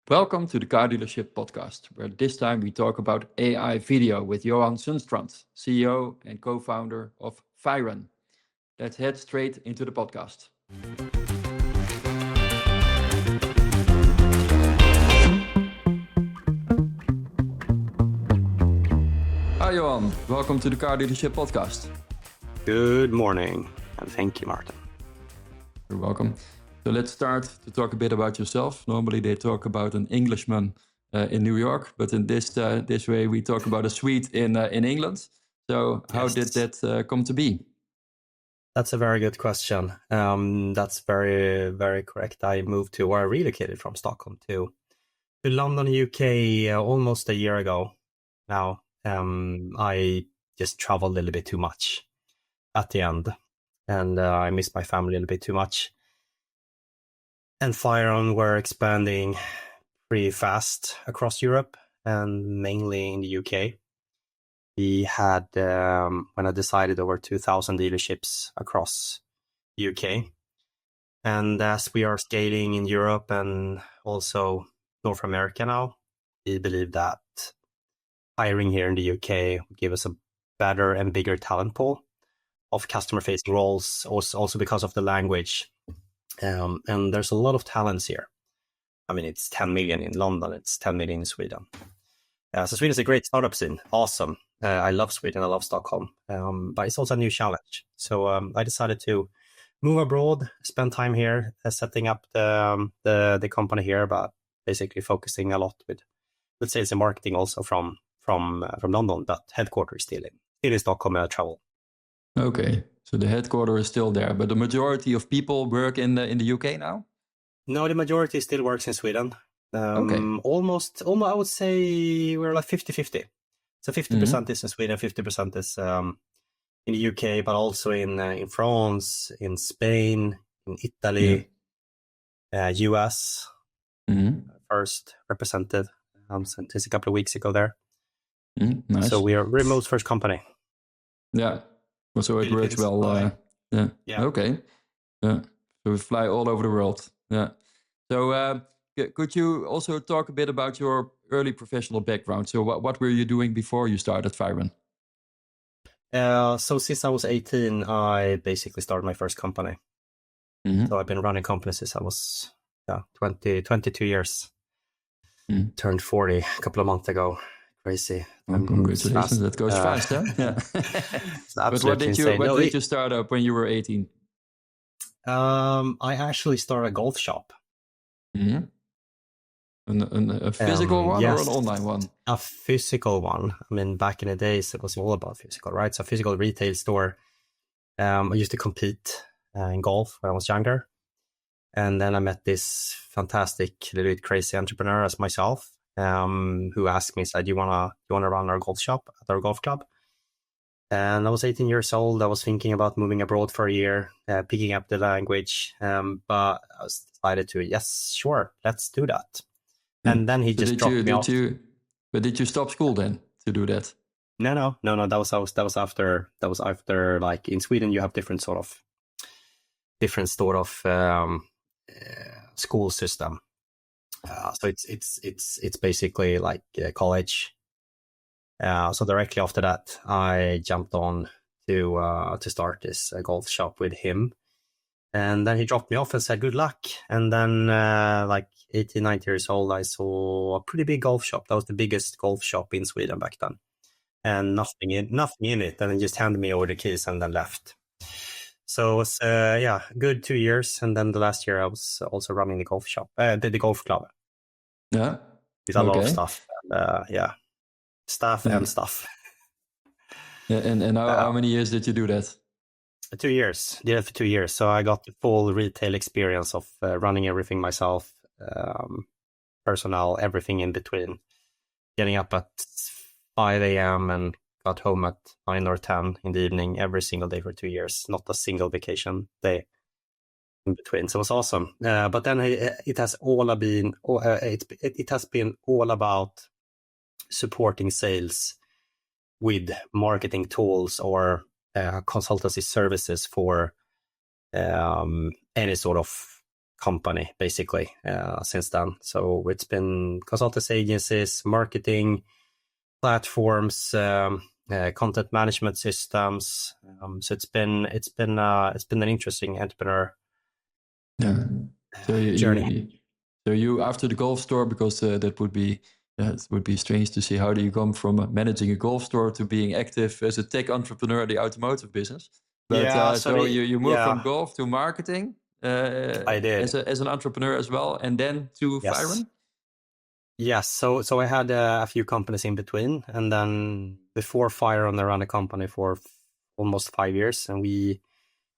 Welcome to the Car Dealership Podcast, where this time we talk about AI video with Johan Sundstrand, CEO and co-founder of Phyron. Let's head straight into the podcast. Hi Johan, welcome to the Car Dealership Podcast. Good morning, and thank you, Martin. You're welcome. So let's start to talk a bit about yourself. Normally they talk about an Englishman in New York, but in this way we talk about a Swede in England. So how did that come to be? That's a very good question. That's very, very correct. I relocated from Stockholm to London, UK almost a year ago now. I just traveled a little bit too much at the end, and I missed my family a little bit too much. And Phyron were expanding pretty fast across Europe and mainly in the UK. We had, when I decided, over 2,000 dealerships across the UK. And as we are scaling in Europe and also North America now, we believe that hiring here in the UK would give us a better and bigger talent pool of customer-facing roles, also because of the language. And there's a lot of talents here. I mean, it's 10 million in London, it's 10 million in Sweden. So Sweden is a great startup scene. Awesome. I love Sweden, I love Stockholm. But it's also a new challenge. So I decided to move abroad, spend time here, setting up the company here, but basically focusing a lot with sales and marketing also from London, but headquarters still in Stockholm, travel. Okay, so the headquarters is still there, but the majority of people work in the UK now? No, the majority still works in Sweden. Okay. Almost, I would say we're like 50-50. So 50% is in Sweden, 50% is in the UK, but also in France, in Spain, in Italy, US. First represented since a couple of weeks ago there. Nice. So we're remote first company. Yeah. So it works well. Yeah. Okay. Yeah. So we fly all over the world. Yeah. So could you also talk a bit about your early professional background? So what were you doing before you started Phyron? So since I was 18, I basically started my first company. So I've been running companies since I was 22 years. Turned 40 a couple of months ago. Crazy. Congratulations. That goes fast, huh? Yeah. But what did you start up when you were 18? I actually started a golf shop. A physical one or an online one? A physical one. I mean, back in the days, it was all about physical, right? So a physical retail store. I used to compete in golf when I was younger. And then I met this fantastic, little bit crazy entrepreneur as myself, who asked me, said, you wanna run our golf shop at our golf club? And I was 18 years old. I was thinking about moving abroad for a year, picking up the language. But I was decided to, yes, sure, let's do that. And then he just dropped me off. But did you stop school then to do that? No. That was after, like in Sweden, you have different sort of school system. So it's basically like college. So directly after that, I jumped on to start this golf shop with him. And then he dropped me off and said, good luck. And then like 18, 19 years old, I saw a pretty big golf shop. That was the biggest golf shop in Sweden back then. And nothing in it. And he just handed me over the keys and then left. So it was, good 2 years. And then the last year I was also running the golf shop, the golf club. Yeah. With a lot of stuff. Staff and stuff. Yeah, and how many years did you do that? 2 years. Did it for 2 years. So I got the full retail experience of running everything myself, personnel, everything in between. Getting up at 5 a.m. and got home at 9 or 10 in the evening every single day for 2 years. Not a single vacation day in between. So it was awesome. But then it has been all about supporting sales with marketing tools or consultancy services for any sort of company basically since then. So it's been consultancy agencies, marketing platforms, content management systems. So it's been an interesting entrepreneur journey. So you after the golf store, because that would be it would be strange to see how do you come from managing a golf store to being active as a tech entrepreneur in the automotive business. But so you moved from golf to marketing. I did as an entrepreneur as well, and then to Phyron. Yes, so I had a few companies in between, and then before Phyron, I ran a company for almost 5 years, and we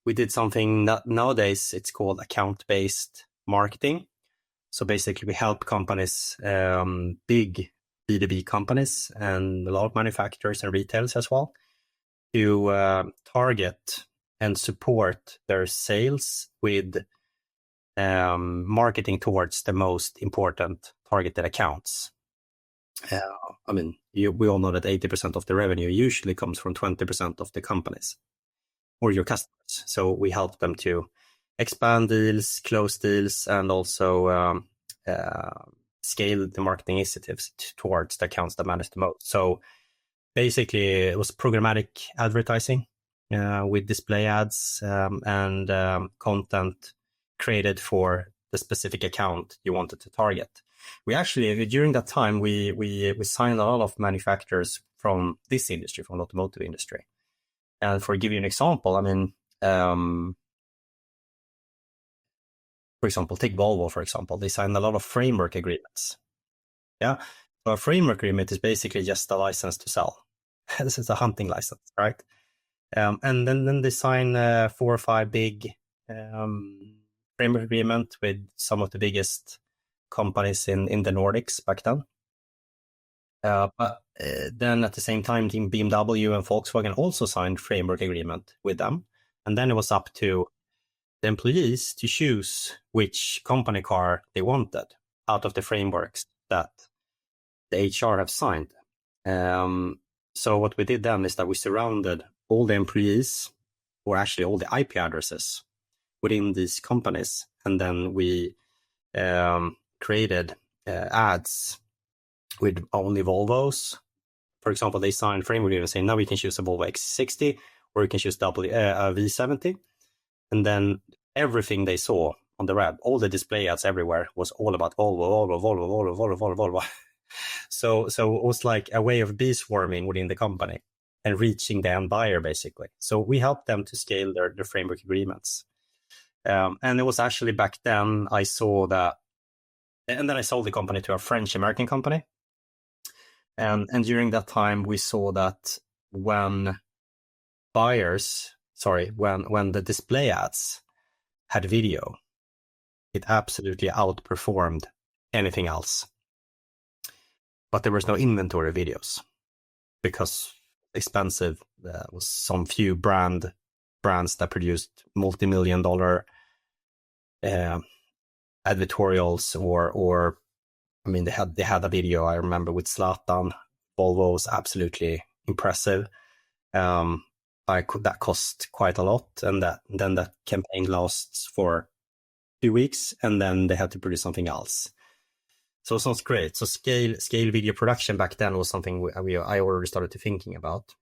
did something that nowadays it's called account-based marketing. So basically, we help companies, big B2B companies, and a lot of manufacturers and retailers as well, to target and support their sales with marketing towards the most important targeted accounts. I mean, we all know that 80% of the revenue usually comes from 20% of the companies or your customers. So we help them to expand deals, close deals, and also scale the marketing initiatives towards the accounts that matter the most. So basically, it was programmatic advertising with display ads and content created for the specific account you wanted to target. We actually, during that time, we signed a lot of manufacturers from this industry, from the automotive industry. And for give you an example, I mean, for example, take Volvo, for example, they signed a lot of framework agreements. Yeah. So a framework agreement is basically just a license to sell. This is a hunting license, right? And then they sign 4 or 5 big framework agreement with some of the biggest companies in the Nordics back then. But then at the same time, Team BMW and Volkswagen also signed framework agreement with them. And then it was up to the employees to choose which company car they wanted out of the frameworks that the HR have signed. So what we did then is that we surrounded all the employees, or actually all the IP addresses within these companies, and then we created ads with only Volvos. For example, they signed framework agreement saying, now we can choose a Volvo X60 or you can choose a V70. And then everything they saw on the web, all the display ads everywhere was all about Volvo. So it was like a way of bee swarming within the company and reaching the end buyer, basically. So we helped them to scale their framework agreements. And it was actually back then I saw that, and then I sold the company to a French-American company. And during that time, we saw that when the display ads had video, it absolutely outperformed anything else. But there was no inventory videos because expensive. There was some few brands that produced multi-million-dollar advertorials or I mean, they had a video I remember with Zlatan. Volvo was absolutely impressive. That cost quite a lot, and then that campaign lasts for 2 weeks, and then they had to produce something else. So it sounds great. So scale video production back then was something I already started to thinking about.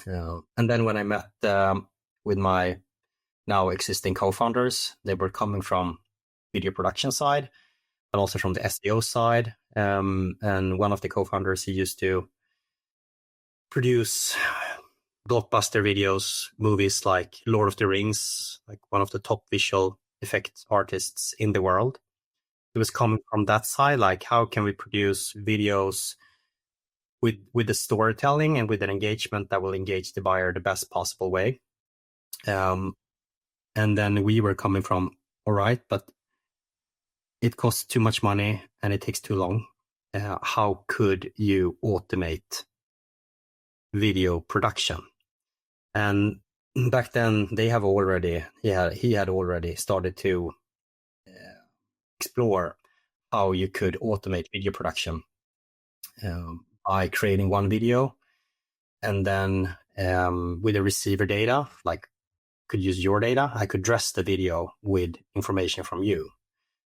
And then when I met with my now existing co-founders, they were coming from video production side, but also from the SEO side. And one of the co-founders, he used to produce blockbuster videos, movies like Lord of the Rings, like one of the top visual effects artists in the world. It was coming from that side, like how can we produce videos with the storytelling and with an engagement that will engage the buyer the best possible way. And then we were coming from, all right, but it costs too much money and it takes too long. How could you automate video production? And back then he had already started to explore how you could automate video production by creating one video, and then with the receiver data, like could use your data, I could dress the video with information from you.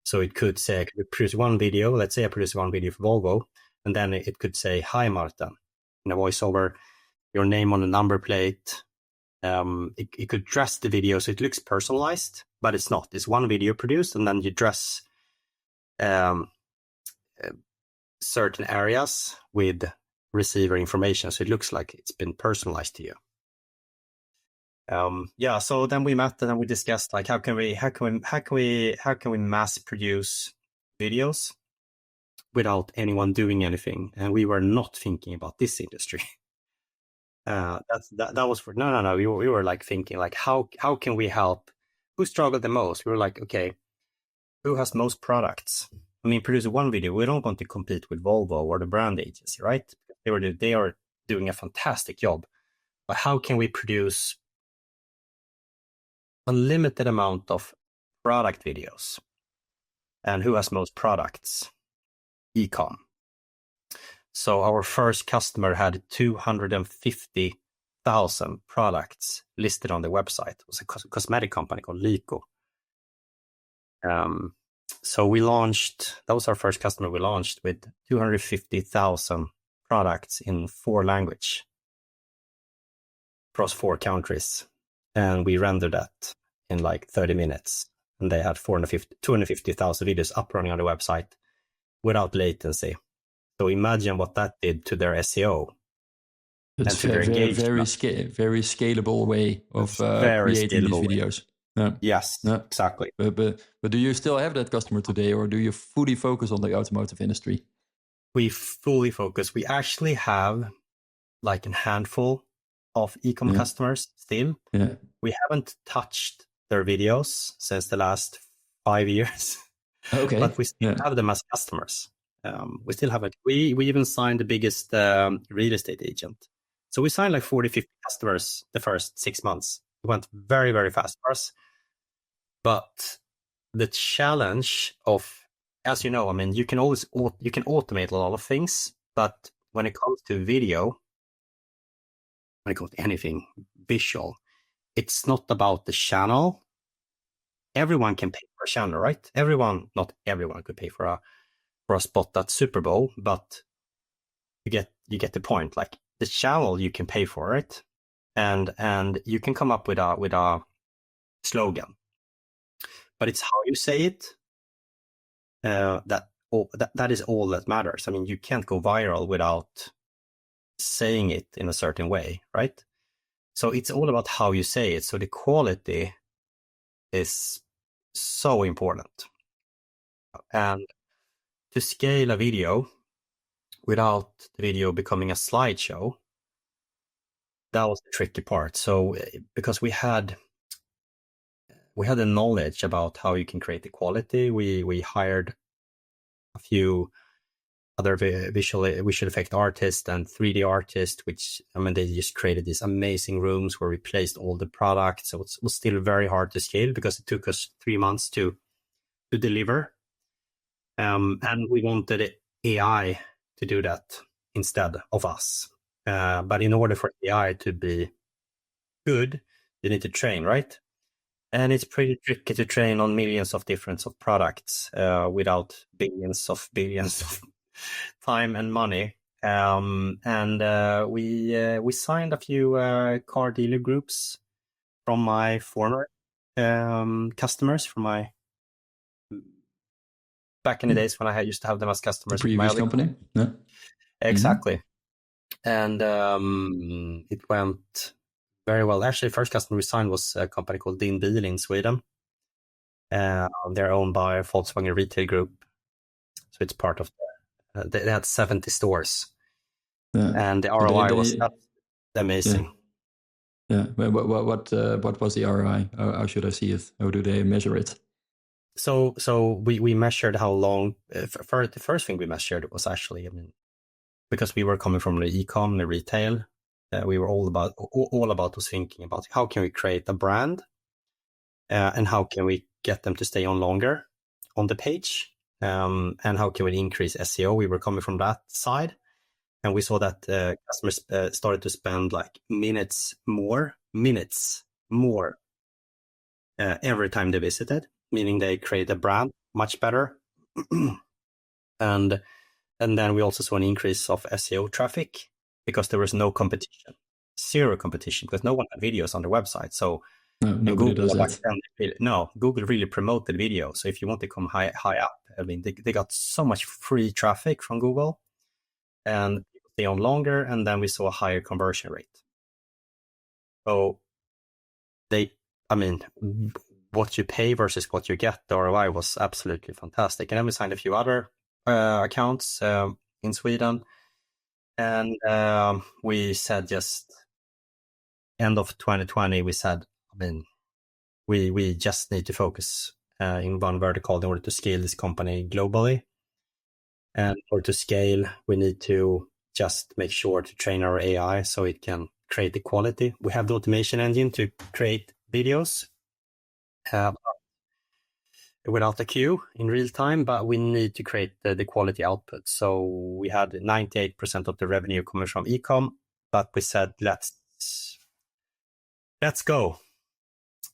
So it could say, I could produce one video. Let's say I produce one video for Volvo, and then it could say, "Hi, Martin," in a voiceover, your name on a number plate. It could dress the video so it looks personalized, but it's not. It's one video produced, and then you dress certain areas with receiver information, so it looks like it's been personalized to you. So then we met and then we discussed like how can we mass produce videos without anyone doing anything, and we were not thinking about this industry. That was for no. We were like thinking like how can we help? Who struggled the most? We were like, okay, who has most products? I mean, produce one video. We don't want to compete with Volvo or the brand agency, right? They are doing a fantastic job, but how can we produce unlimited amount of product videos? And who has most products? Ecom. So our first customer had 250,000 products listed on the website. It was a cosmetic company called Lyko. So we launched, that was our first customer. We launched with 250,000 products in 4 languages across 4 countries. And we rendered that in like 30 minutes. And they had 250,000 videos up running on the website without latency. So imagine what that did to their SEO. It's and to their engagement. Very scalable way of creating these videos. Yeah. Yes, exactly. But do you still have that customer today, or do you fully focus on the automotive industry? We fully focus. We actually have like a handful of e-com customers still. Yeah. We haven't touched their videos since the last 5 years. Okay. But we still have them as customers. We still have it. We even signed the biggest real estate agent. So we signed like 40, 50 customers the first 6 months. It went very, very fast for us. But the challenge of, as you know, I mean, you can automate a lot of things, but when it comes to video, when it comes to anything visual, it's not about the channel. Everyone can pay for a channel, right? Not everyone could pay for a spot at Super Bowl, but you get the point. Like the channel you can pay for it, and you can come up with a slogan, but it's how you say it. That is all that matters. I mean, you can't go viral without saying it in a certain way, right? So it's all about how you say it. So the quality is so important. And to scale a video without the video becoming a slideshow, that was the tricky part. So because we had the knowledge about how you can create the quality, we hired a few other visual effect artists and 3D artists, which, I mean, they just created these amazing rooms where we placed all the products. So it was still very hard to scale because it took us 3 months to deliver. And we wanted AI to do that instead of us. But in order for AI to be good, you need to train, right? And it's pretty tricky to train on millions of different products without billions of time and money. We signed a few car dealer groups from my former customers, from my back in the days when I used to have them as customers. The previous company? Yeah. Exactly. And it went very well. Actually, the first customer we signed was a company called Din Bil in Sweden. They're owned by Volkswagen Retail Group. So it's part of they had 70 stores. Yeah. And the ROI was amazing. Yeah. What was the ROI? How should I see it? How do they measure it? So we measured how long. The first thing we measured was actually, I mean, because we were coming from the e-com, the retail, we were all about was thinking about how can we create a brand, and how can we get them to stay on longer on the page, and how can we increase SEO. We were coming from that side, and we saw that customers started to spend like minutes more every time they visited, meaning they create a brand. much better. and then we also saw an increase of SEO traffic because there was no competition, zero competition, because no one had videos on their website. So nobody does that. Google really promoted video. So if you want to come high up, I mean, they got so much free traffic from Google, and people stay on longer, and then we saw a higher conversion rate. So what you pay versus what you get, the ROI was absolutely fantastic. And then we signed a few other accounts in Sweden, and we said just end of 2020, we said, we just need to focus in one vertical in order to scale this company globally. And in order to scale, we need to just make sure to train our AI so it can create the quality. We have the automation engine to create videos without a queue in real time, but we need to create the quality output. So we had 98% of the revenue coming from e-com, but we said, let's go.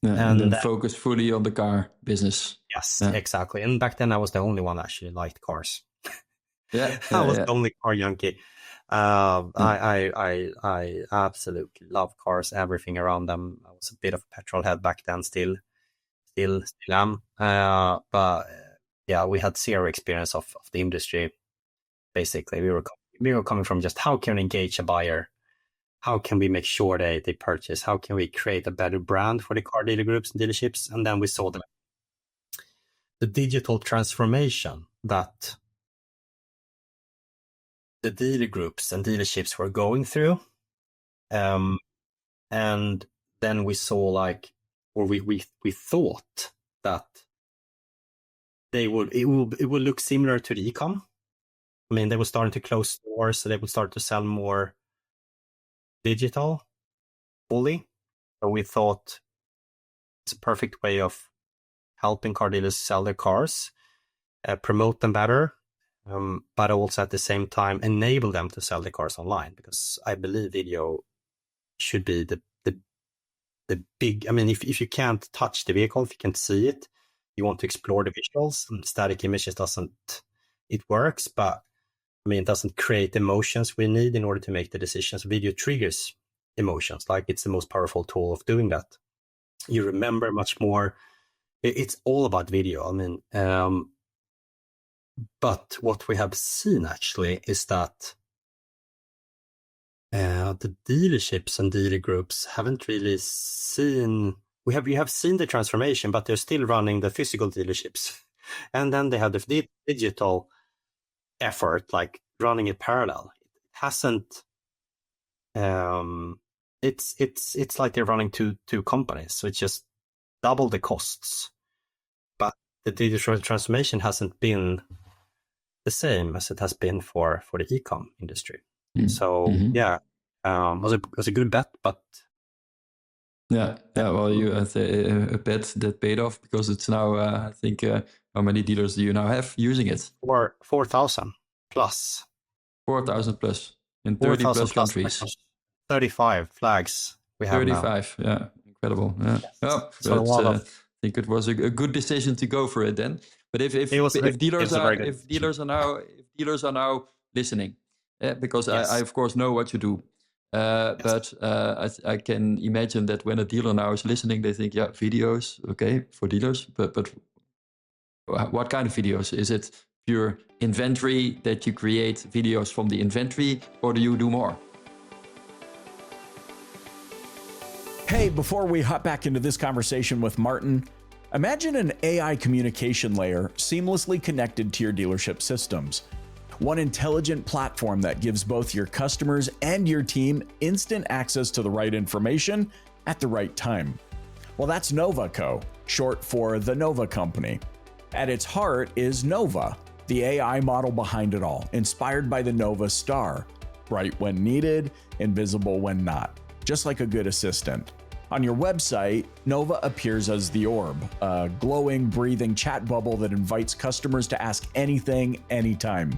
Yeah, and then focus fully on the car business. Yes, exactly. And back then I was the only one that actually liked cars. I was the only car junkie. I absolutely love cars, everything around them. I was a bit of a petrol head back then, still am. But we had zero experience of the industry. Basically, we were coming from just how can we engage a buyer? How can we make sure they purchase? How can we create a better brand for the car dealer groups and dealerships? And then we saw the digital transformation that the dealer groups and dealerships were going through. And then we saw we thought that it would look similar to the e-com. I mean, they were starting to close stores, so they would start to sell more digital fully. So we thought it's a perfect way of helping car dealers sell their cars, promote them better, but also at the same time enable them to sell their cars online, because I believe video should be the big, I mean, if you can't touch the vehicle, if you can't see it, you want to explore the visuals, and static images it works, but I mean, it doesn't create emotions we need in order to make the decisions. Video triggers emotions, it's the most powerful tool of doing that. You remember much more. It's all about video. I mean, but what we have seen actually is that the dealerships and dealer groups haven't really seen. We have seen the transformation, but they're still running the physical dealerships, and then they have the digital effort, running it parallel. It hasn't. It's like they're running two companies, so it's just double the costs. But the digital transformation hasn't been the same as it has been for the e-com industry. So it was a good bet, but well, you had a bet that paid off, because it's now I think how many dealers do you now have using it? 4,000 plus. 4,000 plus in 30 plus countries. 35 flags we have 35 now. Yeah, incredible. Yeah. Yes. I think it was a good decision to go for it then. But if dealers are now listening, because yes. I of course know what you do, but I can imagine that when a dealer now is listening, they think, videos, okay, for dealers, but what kind of videos? Is it pure inventory, that you create videos from the inventory, or do you do more? Hey, before we hop back into this conversation with Martin, imagine an AI communication layer seamlessly connected to your dealership systems. One intelligent platform that gives both your customers and your team instant access to the right information at the right time. Well, that's Nova Co., short for the Nova Company. At its heart is Nova, the AI model behind it all, inspired by the Nova Star. Bright when needed, invisible when not, just like a good assistant. On your website, Nova appears as the orb, a glowing, breathing chat bubble that invites customers to ask anything, anytime.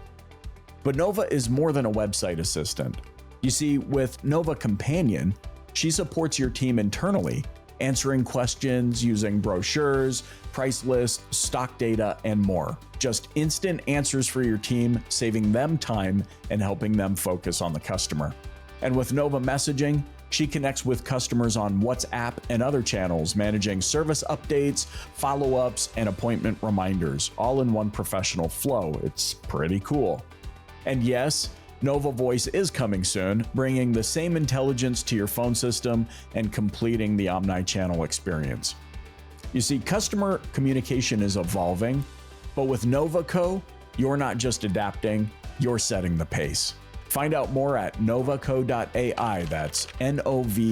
But Nova is more than a website assistant. You see, with Nova Companion, she supports your team internally, answering questions using brochures, price lists, stock data, and more. Just instant answers for your team, saving them time and helping them focus on the customer. And with Nova Messaging, she connects with customers on WhatsApp and other channels, managing service updates, follow-ups, and appointment reminders, all in one professional flow. It's pretty cool. And yes, Nova Voice is coming soon, bringing the same intelligence to your phone system and completing the omni-channel experience. You see, customer communication is evolving, but with Nova Co., you're not just adapting, you're setting the pace. Find out more at novaco.ai, that's novaco.ai,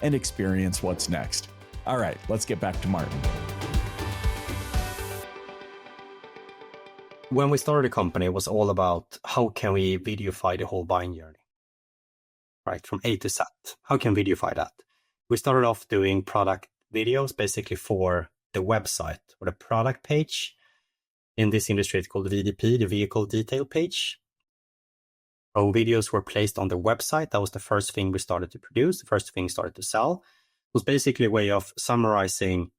and experience what's next. All right, let's get back to Martin. When we started the company, it was all about how can we videofy the whole buying journey, right? From A to Z. How can we videofy that? We started off doing product videos basically for the website or the product page. In this industry, it's called the VDP, the vehicle detail page. So videos were placed on the website. That was the first thing we started to produce, the first thing we started to sell. It was basically a way of summarizing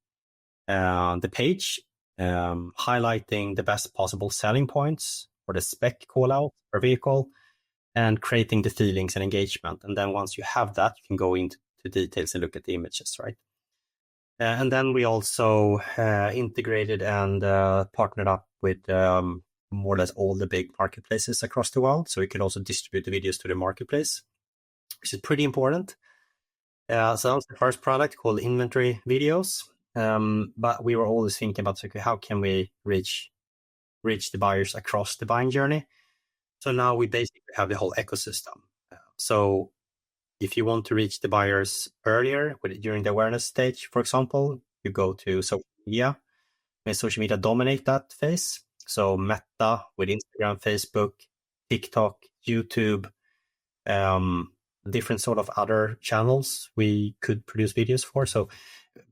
the page, highlighting the best possible selling points for the spec call out per vehicle, and creating the feelings and engagement. And then once you have that, you can go into details and look at the images, right? And then we also integrated and partnered up with more or less all the big marketplaces across the world. So we could also distribute the videos to the marketplace, which is pretty important. So that was the first product called Inventory Videos. But we were always thinking about, okay, how can we reach the buyers across the buying journey? So now we basically have the whole ecosystem. So if you want to reach the buyers earlier during the awareness stage, for example, you go to social media. May social media dominate that phase. So Meta with Instagram, Facebook, TikTok, YouTube, different sort of other channels we could produce videos for. So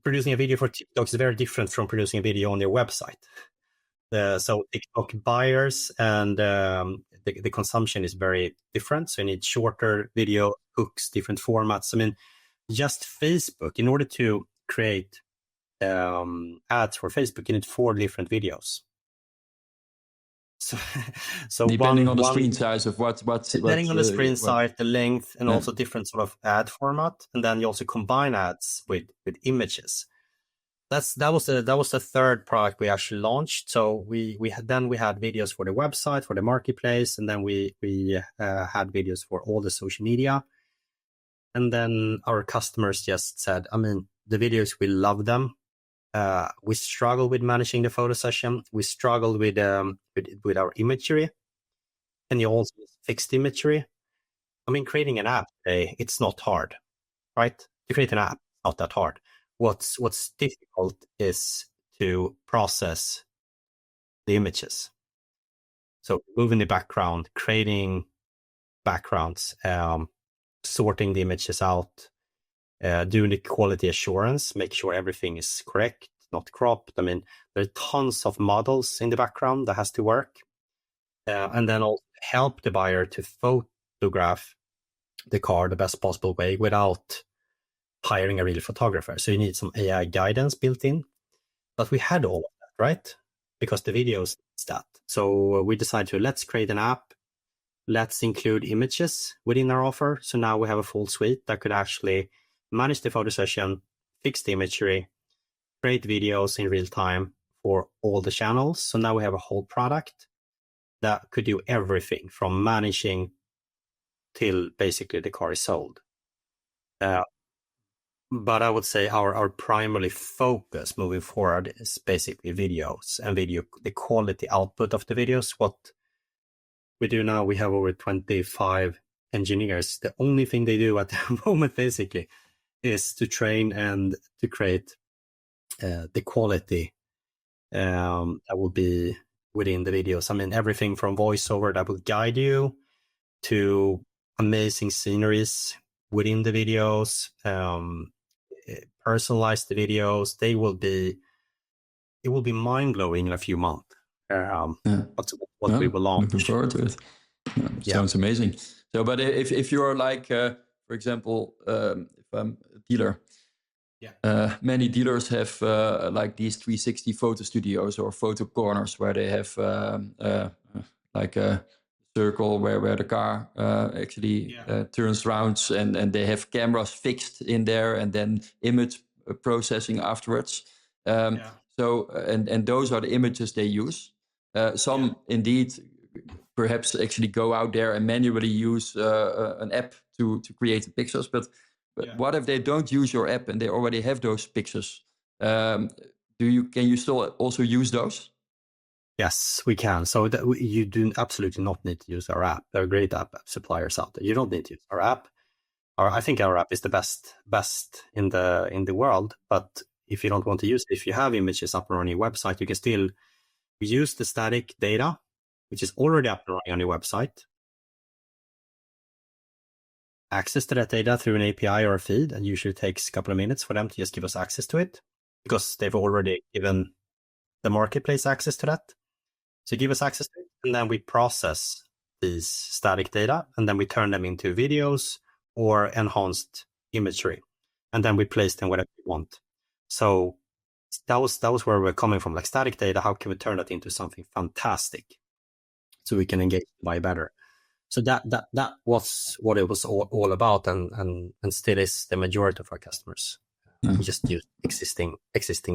producing a video for TikTok is very different from producing a video on your website. So TikTok buyers and the consumption is very different. So you need shorter video hooks, different formats. I mean, just Facebook, in order to create ads for Facebook, you need 4 different videos. So depending on the screen size of what's depending on the screen size, the length, and also different sort of ad format, and then you also combine ads with images. That was the third product we actually launched. So we had videos for the website, for the marketplace, and then we had videos for all the social media. And then our customers just said, I mean, the videos, we love them. We struggle with managing the photo session. We struggled with our imagery, and you also fix the imagery. I mean, creating an app today, it's not hard, right? To create an app, it's not that hard. What's difficult is to process the images. So moving the background, creating backgrounds, sorting the images out, doing the quality assurance, make sure everything is correct, not cropped. I mean, there are tons of models in the background that has to work. And then also help the buyer to photograph the car the best possible way without hiring a real photographer. So you need some AI guidance built in. But we had all of that, right? Because the videos is that. So we decided let's create an app. Let's include images within our offer. So now we have a full suite that could actually manage the photo session, fix the imagery, create videos in real time for all the channels. So now we have a whole product that could do everything from managing till basically the car is sold. But I would say our primary focus moving forward is basically videos and the quality output of the videos. What we do now, we have over 25 engineers. The only thing they do at the moment basically is to train and to create the quality that will be within the videos. I mean, everything from voiceover that will guide you to amazing sceneries within the videos, personalize the videos. It will be mind-blowing in a few months. What we will launch. Looking forward to it. Sounds amazing. So, but if you're like, for for example, if I'm a dealer, Yeah. many dealers have like these 360 photo studios or photo corners where they have like a circle where the car actually turns around, and they have cameras fixed in there and then image processing afterwards. So and those are the images they use. Some indeed perhaps actually go out there and manually use an app to create the pictures, but what if they don't use your app and they already have those pictures? Can you still also use those? Yes, we can. So you do absolutely not need to use our app. There are great app suppliers out there. You don't need to use our app. I think our app is the best in the world. But if you don't want to use it, if you have images up and running on your website, you can still use the static data, which is already up and running on your website. Access to that data through an API or a feed, and usually takes a couple of minutes for them to just give us access to it, because they've already given the marketplace access to that. So give us access to it, and then we process these static data, and then we turn them into videos or enhanced imagery, and then we place them wherever we want. So that was where we're coming from. Like, static data, how can we turn that into something fantastic so we can engage the buyer better? So that was what it was all about, and still is the majority of our customers. We just use existing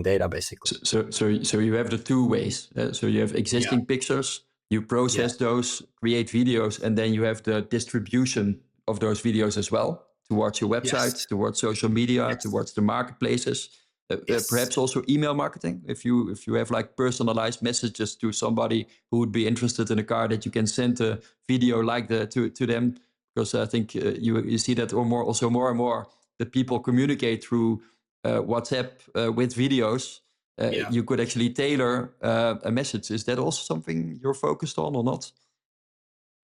data, basically. So you have the two ways. So you have existing pictures, you process those, create videos, and then you have the distribution of those videos as well towards your website, towards social media, towards the marketplaces. Perhaps also email marketing. If you have like personalized messages to somebody who would be interested in a car, that you can send a video like to them, because I think you see that more and more that people communicate through WhatsApp with videos. You could actually tailor a message. Is that also something you're focused on or not?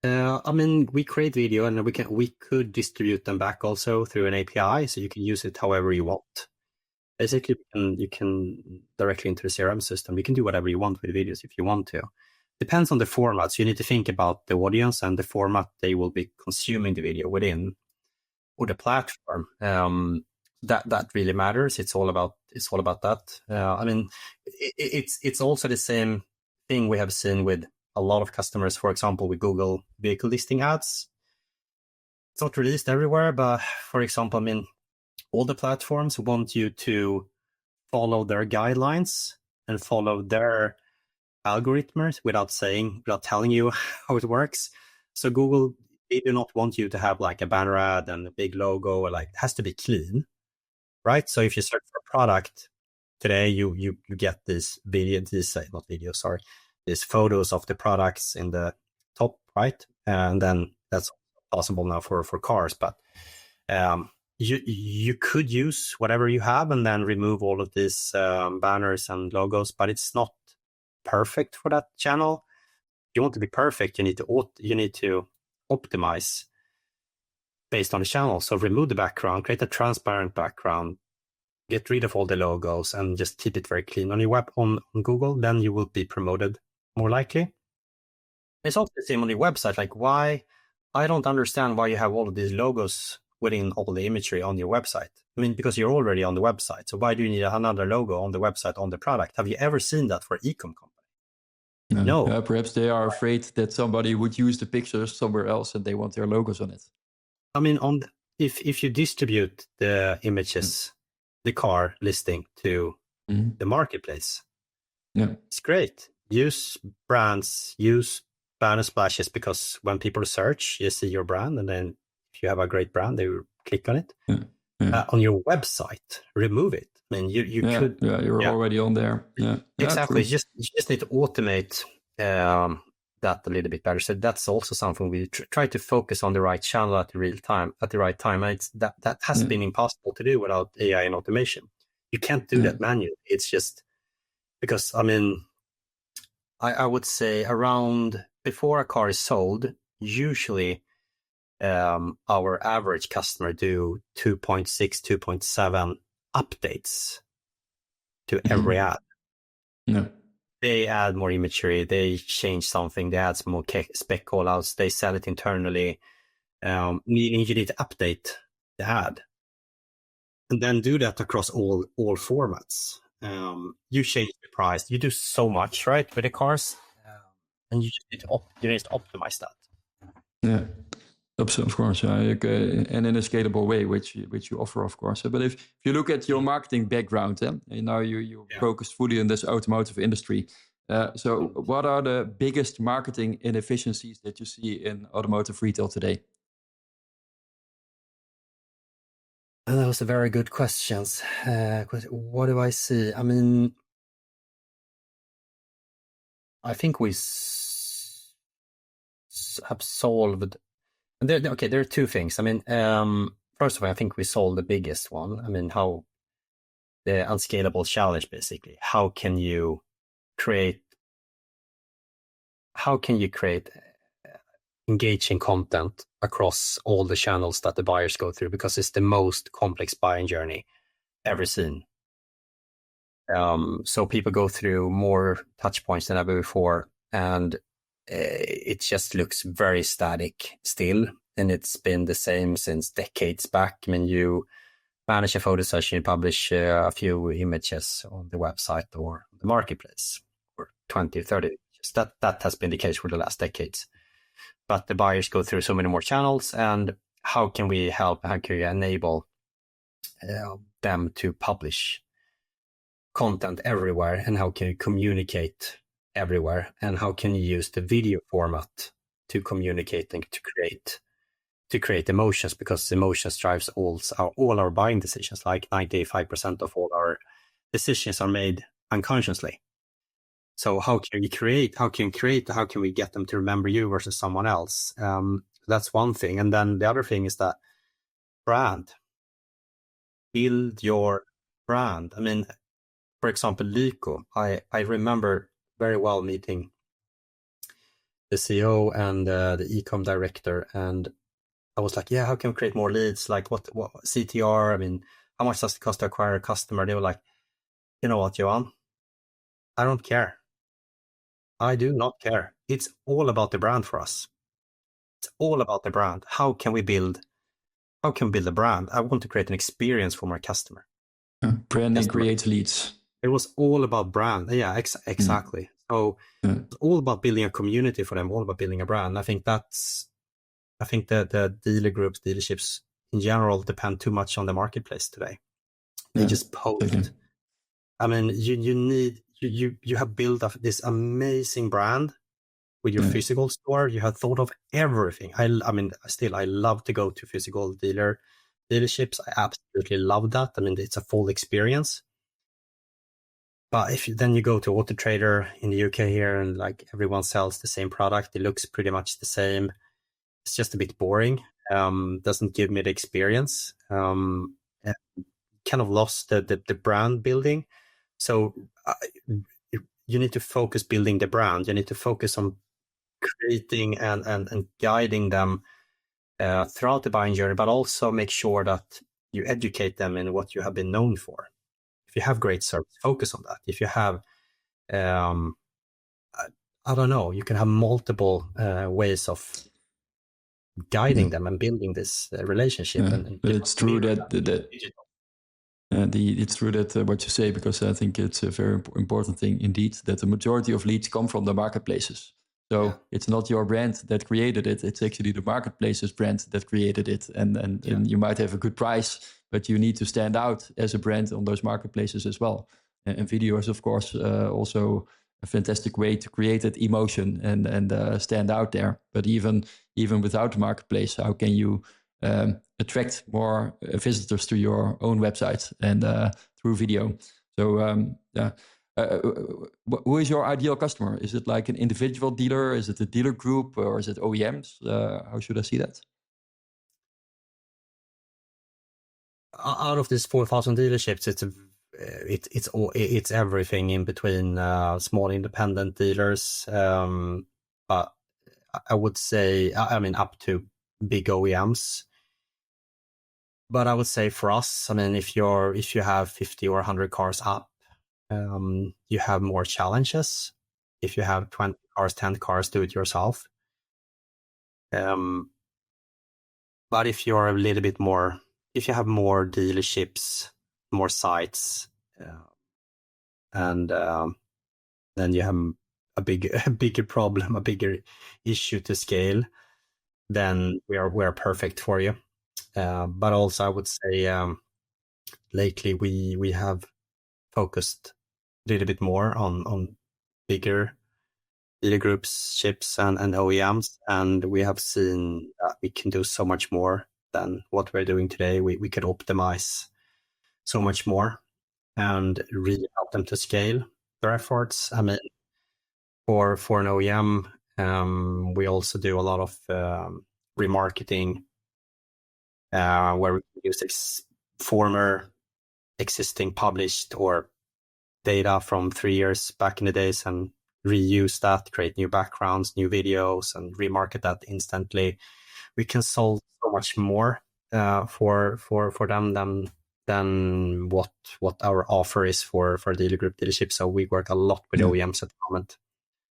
I mean, we create video, and we could distribute them back also through an API, so you can use it however you want. Basically, you can directly into the CRM system. You can do whatever you want with videos if you want to. Depends on the format. So you need to think about the audience and the format they will be consuming the video within, or the platform. That really matters. It's all about that. I mean, it's also the same thing we have seen with a lot of customers. For example, with Google vehicle listing ads. It's not released everywhere, but for example, I mean, all the platforms want you to follow their guidelines and follow their algorithms without telling you how it works. So Google, they do not want you to have like a banner ad and a big logo, or like, it has to be clean, right? So if you search for a product today, you get these these photos of the products in the top right, and then that's possible now for cars, but you could use whatever you have and then remove all of these banners and logos, but it's not perfect for that channel. If you want to be perfect, you need to optimize based on the channel. So remove the background, create a transparent background, get rid of all the logos, and just keep it very clean on your web on Google. Then you will be promoted more likely. It's also the same on your website. Like, why? I don't understand why you have all of these logos within all the imagery on your website. I mean, because you're already on the website. So why do you need another logo on the website on the product? Have you ever seen that for e-com company? No. Perhaps they are afraid that somebody would use the pictures somewhere else and they want their logos on it. I mean, if you distribute the images, the car listing to the marketplace, it's great. Use brands, use banner splashes, because when people search, you see your brand, and then if you have a great brand, they will click on it. On your website, remove it. I mean, you could. Yeah, you're already on there. Yeah, exactly. You just need to automate that a little bit better. So that's also something we try to focus on the right channel at the right time. And that has been impossible to do without AI and automation. You can't do that manually. It's just because, I mean, I would say around before a car is sold, usually our average customer do 2.6, 2.7 updates to every ad. They add more imagery, they change something, they add some more spec callouts, they sell it internally. You need to update the ad. And then do that across all formats. You change the price. You do so much, right, with the cars, and you just need to optimize that. Yeah, of course, and in a scalable way, which you offer, of course. But if you look at your marketing background, now you focused fully on this automotive industry. So, what are the biggest marketing inefficiencies that you see in automotive retail today? That was a very good question. What do I see? I mean, I think we have solved. There are two things. I mean, first of all, I think we solved the biggest one. I mean, how the unscalable challenge, basically. How can you create engaging content across all the channels that the buyers go through, because it's the most complex buying journey ever seen. So people go through more touch points than ever before, and it just looks very static still, and it's been the same since decades back. I mean, you manage a photo session, you publish a few images on the website or the marketplace, or 20, 30 images. That has been the case for the last decades. But the buyers go through so many more channels, and how can we help? How can we enable them to publish content everywhere, and how can you communicate everywhere, and how can you use the video format to communicate and to create emotions, because emotions drives all our buying decisions. Like 95% of all our decisions are made unconsciously. So how can we get them to remember you versus someone else? That's one thing. And then the other thing is that brand. Build your brand. I mean, for example, Lyko, I remember very well meeting the CEO and the e-com director, and I was like, yeah, how can we create more leads? Like what CTR? I mean, how much does it cost to acquire a customer? They were like, you know what, Johan? I don't care. I do not care. It's all about the brand for us. It's all about the brand. How can we build a brand? I want to create an experience for my customer. Branding creates leads. It was all about brand. Yeah, exactly. So it's all about building a community for them, all about building a brand. I think that the dealerships in general depend too much on the marketplace today. They just post. Okay. I mean, you have built up this amazing brand with your physical store. You have thought of everything. I mean, I love to go to physical dealerships. I absolutely love that. I mean, it's a full experience. But if then you go to Auto Trader in the UK here, and like everyone sells the same product, it looks pretty much the same. It's just a bit boring. Doesn't give me the experience. Kind of lost the brand building. So you need to focus building the brand. You need to focus on creating and guiding them throughout the buying journey, but also make sure that you educate them in what you have been known for. If you have great service, focus on that. If you have, I don't know, you can have multiple ways of guiding them and building this relationship. But it's true it's true that what you say, because I think it's a very important thing indeed, that the majority of leads come from the marketplaces. So it's not your brand that created it. It's actually the marketplace's brand that created it. And you might have a good price, but you need to stand out as a brand on those marketplaces as well. And video is, of course, also a fantastic way to create that emotion and stand out there. But even without the marketplace, how can you attract more visitors to your own website and through video? So who is your ideal customer? Is it like an individual dealer? Is it a dealer group, or is it OEMs? How should I see that? Out of these 4,000 dealerships, it's everything in between. Small independent dealers, but I would say, I mean, up to big OEMs. But I would say for us, I mean, if you have 50 or 100 cars up, you have more challenges. If you have 20 cars, 10 cars, do it yourself. But if you're a little bit more if you have more dealerships, more sites, and then you have a bigger problem, a bigger issue to scale, then we're perfect for you. But also, I would say lately we have focused a little bit more on bigger dealer groups, ships, and OEMs, and we have seen that we can do so much more than what we're doing today. We could optimize so much more and really help them to scale their efforts. I mean, for an OEM, we also do a lot of remarketing where we use former existing published or data from 3 years back in the days and reuse that, create new backgrounds, new videos, and remarket that instantly. We can solve so much more for them than what our offer is for dealer group dealership. So we work a lot with OEMs at the moment.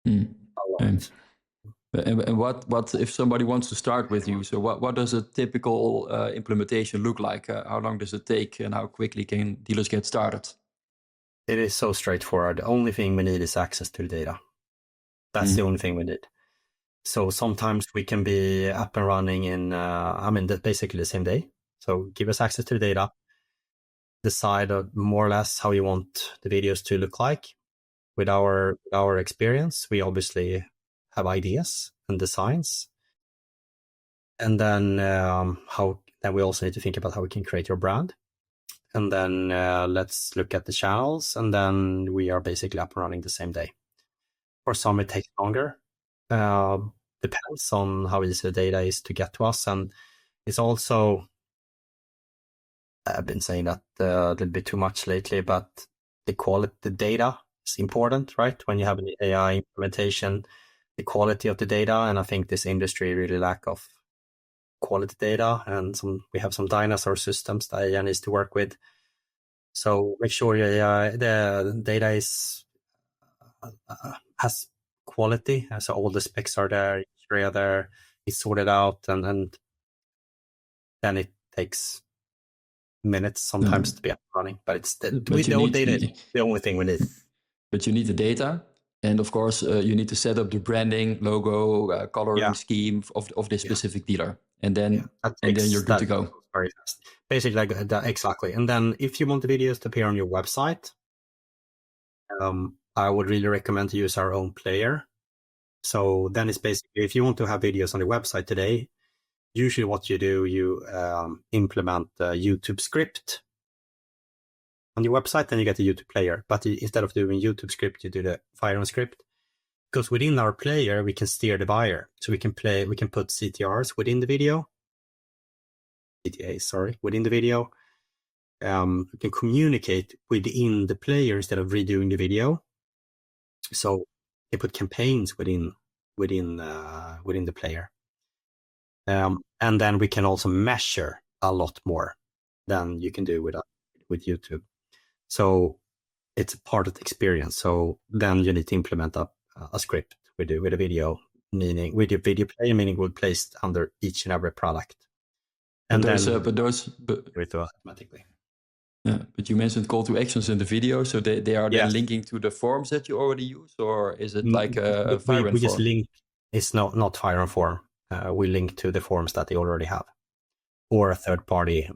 A lot. And what if somebody wants to start with you? So what does a typical implementation look like? How long does it take, and how quickly can dealers get started? It is so straightforward. The only thing we need is access to the data. That's the only thing we need. So sometimes we can be up and running in, basically the same day. So give us access to the data, decide more or less how you want the videos to look like. With our experience, we obviously have ideas and designs. And then then we also need to think about how we can create your brand. And then let's look at the channels, and then we are basically up and running the same day. For some, it takes longer. Depends on how easy the data is to get to us. And it's also, I've been saying that a little bit too much lately, but the data is important, right? When you have an AI implementation, the quality of the data, and I think this industry really lack of quality data, and we have some dinosaur systems that AI needs to work with. So make sure the data has quality, so all the specs are there, it's sorted out, and then it takes minutes sometimes to be up and running. But it's the only thing we need. But you need the data. And of course, you need to set up the branding, logo, coloring scheme of this specific dealer, and then you're good to go. Very fast, basically like that, exactly. And then if you want the videos to appear on your website, I would really recommend to use our own player. So then it's basically, if you want to have videos on your website today, usually what you do, you implement the YouTube script on your website, then you get the YouTube player. But instead of doing YouTube script, you do the Phyron script. Because within our player, we can steer the buyer. So we can put CTRs within the video. Within the video. We can communicate within the player instead of redoing the video. So you put campaigns within the player. And then we can also measure a lot more than you can do with YouTube. So it's a part of the experience. So then you need to implement a script with a video, meaning with your video player, meaning we'll place under each and every product. And automatically. Yeah, but you mentioned call to actions in the video, so they are then linking to the forms that you already use, or is it like a Phyron form? We just link. It's not Phyron form. We link to the forms that they already have, or a third party.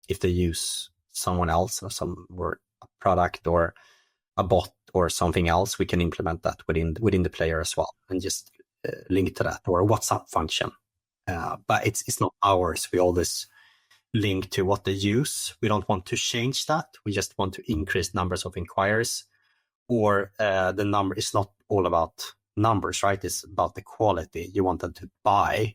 If they use someone else or a product or a bot or something else, we can implement that within the player as well, and just link to that, or a WhatsApp function. But it's not ours. We always link to what they use. We don't want to change that. We just want to increase numbers of inquiries, or the number is not all about numbers, right? It's about the quality. You want them to buy.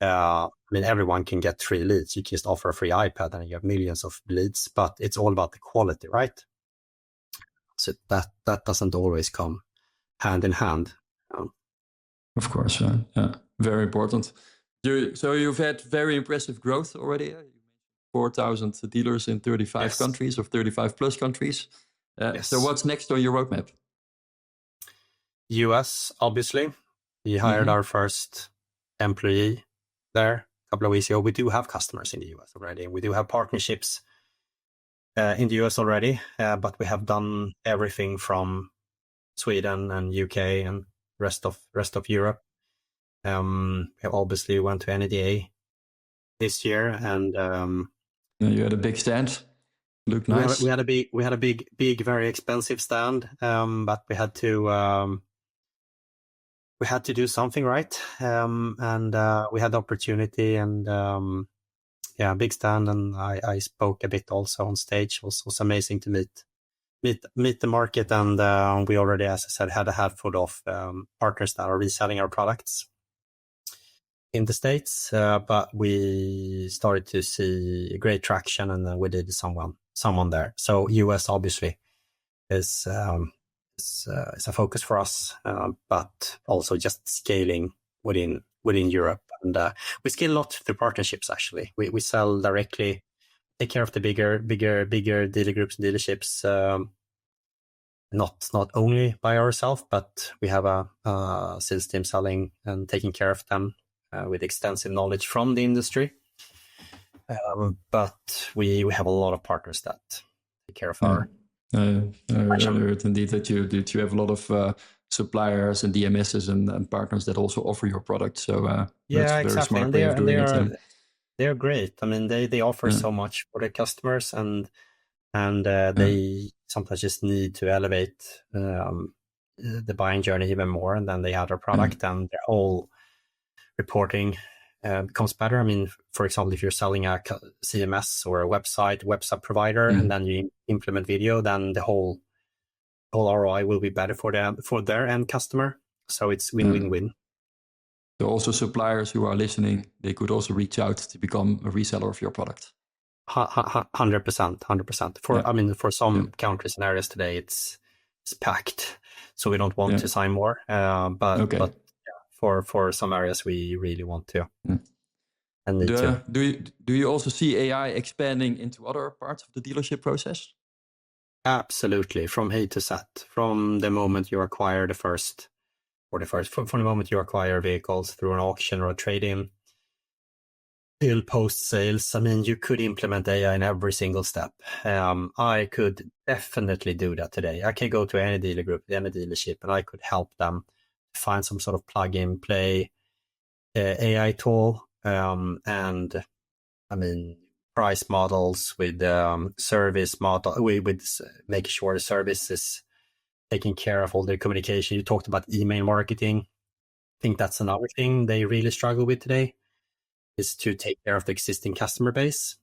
Everyone can get free leads. You can just offer a free iPad and you have millions of leads, but it's all about the quality, right? So that doesn't always come hand in hand. Of course, yeah, very important. So you've had very impressive growth already. 4,000 dealers in 35 countries, or 35 plus countries. So what's next on your roadmap? US, obviously. We hired our first employee there a couple of weeks ago, we do have customers in the US already, and we do have partnerships in the US already, but we have done everything from Sweden and UK and rest of Europe. We obviously went to NADA this year, and you had a big stand. Looked nice. We had a big, very expensive stand, but we had to do something right, and we had the opportunity, and big stand, and I spoke a bit also on stage. It was amazing to meet the market, and we already, as I said, had a handful of partners that are reselling our products in the States, but we started to see great traction, and then we did someone there. So US obviously is a focus for us, but also just scaling within Europe, and we scale a lot through partnerships. Actually, we sell directly, take care of the bigger dealer groups and dealerships. Not only by ourselves, but we have a sales team selling and taking care of them with extensive knowledge from the industry. But we have a lot of partners that take care of our. I heard indeed that you have a lot of suppliers and DMSs and partners that also offer your product. So that's a very smart way of doing it. They're great. I mean, they offer so much for their customers, and they sometimes just need to elevate the buying journey even more, and then they have their product and their whole reporting becomes better. I mean, for example, if you're selling a CMS or a website provider, and then you implement video, then the whole ROI will be better for their end customer. So it's win-win-win. So also suppliers who are listening, they could also reach out to become a reseller of your product. 100%. I mean, for some countries and areas today, it's packed, so we don't want to sign more. But for some areas, we really want to. And need to. Do you also see AI expanding into other parts of the dealership process? Absolutely, from A to Z. From the moment you acquire from the moment you acquire vehicles through an auction or a trade-in, till post-sales. I mean, you could implement AI in every single step. I could definitely do that today. I can go to any dealer group, any dealership, and I could help them find some sort of plug-and-play AI tool, and I mean, price models with service model, with making sure the service is taking care of all their communication. You talked about email marketing. I think that's another thing they really struggle with today, is to take care of the existing customer base.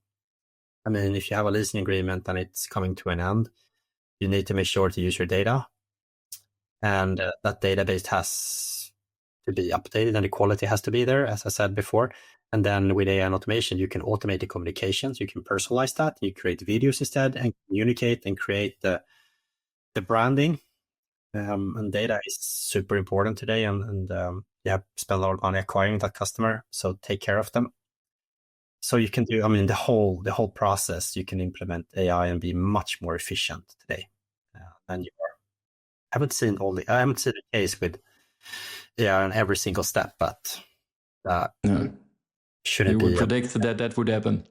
I mean, if you have a leasing agreement and it's coming to an end, you need to make sure to use your data, and that database has to be updated, and the quality has to be there, as I said before. And then with AI and automation, you can automate the communications, you can personalize that, you create videos instead, and communicate and create the branding. And data is super important today, and spend a lot on acquiring that customer, so take care of them. So you can do, I mean, the whole process, you can implement AI and be much more efficient today than you are. I haven't seen the case with AI on every single step, but shouldn't be. You would predict that would happen.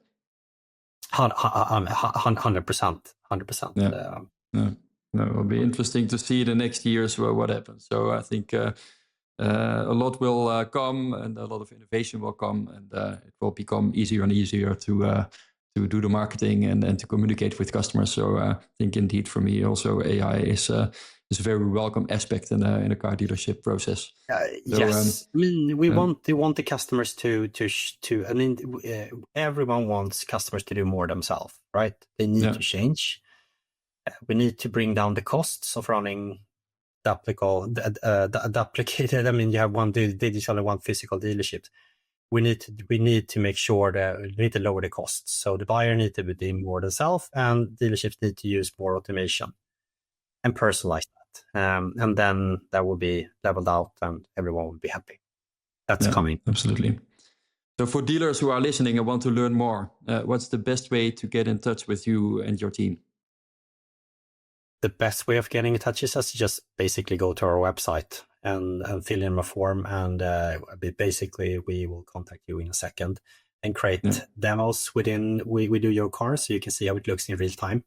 100%. No, it will be interesting to see the next years what happens. So I think a lot will come, and a lot of innovation will come, and it will become easier and easier to do the marketing and to communicate with customers. So I think indeed for me also AI is a very welcome aspect in a car dealership process. Yes, I mean, we want the customers to. I mean, everyone wants customers to do more themselves, right? They need to change. We need to bring down the costs of running the applicated. I mean, you have one digital and one physical dealership. We need to make sure that we need to lower the costs. So the buyer needs to be more themselves, and dealerships need to use more automation and personalize that. And then that will be leveled out, and everyone will be happy. That's coming. Absolutely. So for dealers who are listening and want to learn more, what's the best way to get in touch with you and your team? The best way of getting in touch is just basically go to our website and fill in a form, and basically we will contact you in a second. and create demos within. We do your car, so you can see how it looks in real time.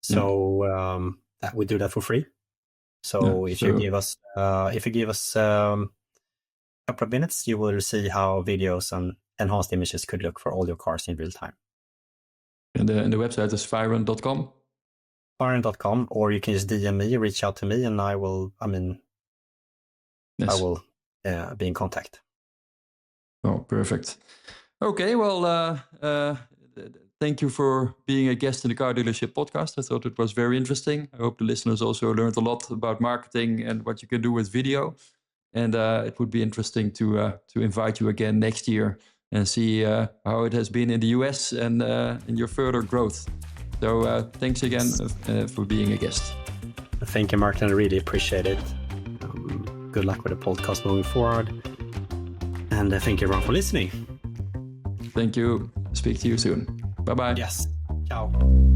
So we do that for free. So if you give us a couple of minutes, you will see how videos and enhanced images could look for all your cars in real time. And the website is Phyron.com. Pyhron.com, or you can just DM me, reach out to me, and I will be in contact. Oh, perfect. Okay, well, thank you for being a guest in the Car Dealership Podcast. I thought it was very interesting. I hope the listeners also learned a lot about marketing and what you can do with video. And it would be interesting to invite you again next year and see how it has been in the US and in your further growth. So thanks again for being a guest. Thank you, Martin. I really appreciate it. Good luck with the podcast moving forward. And thank you everyone for listening. Thank you. Speak to you soon. Bye-bye. Yes. Ciao.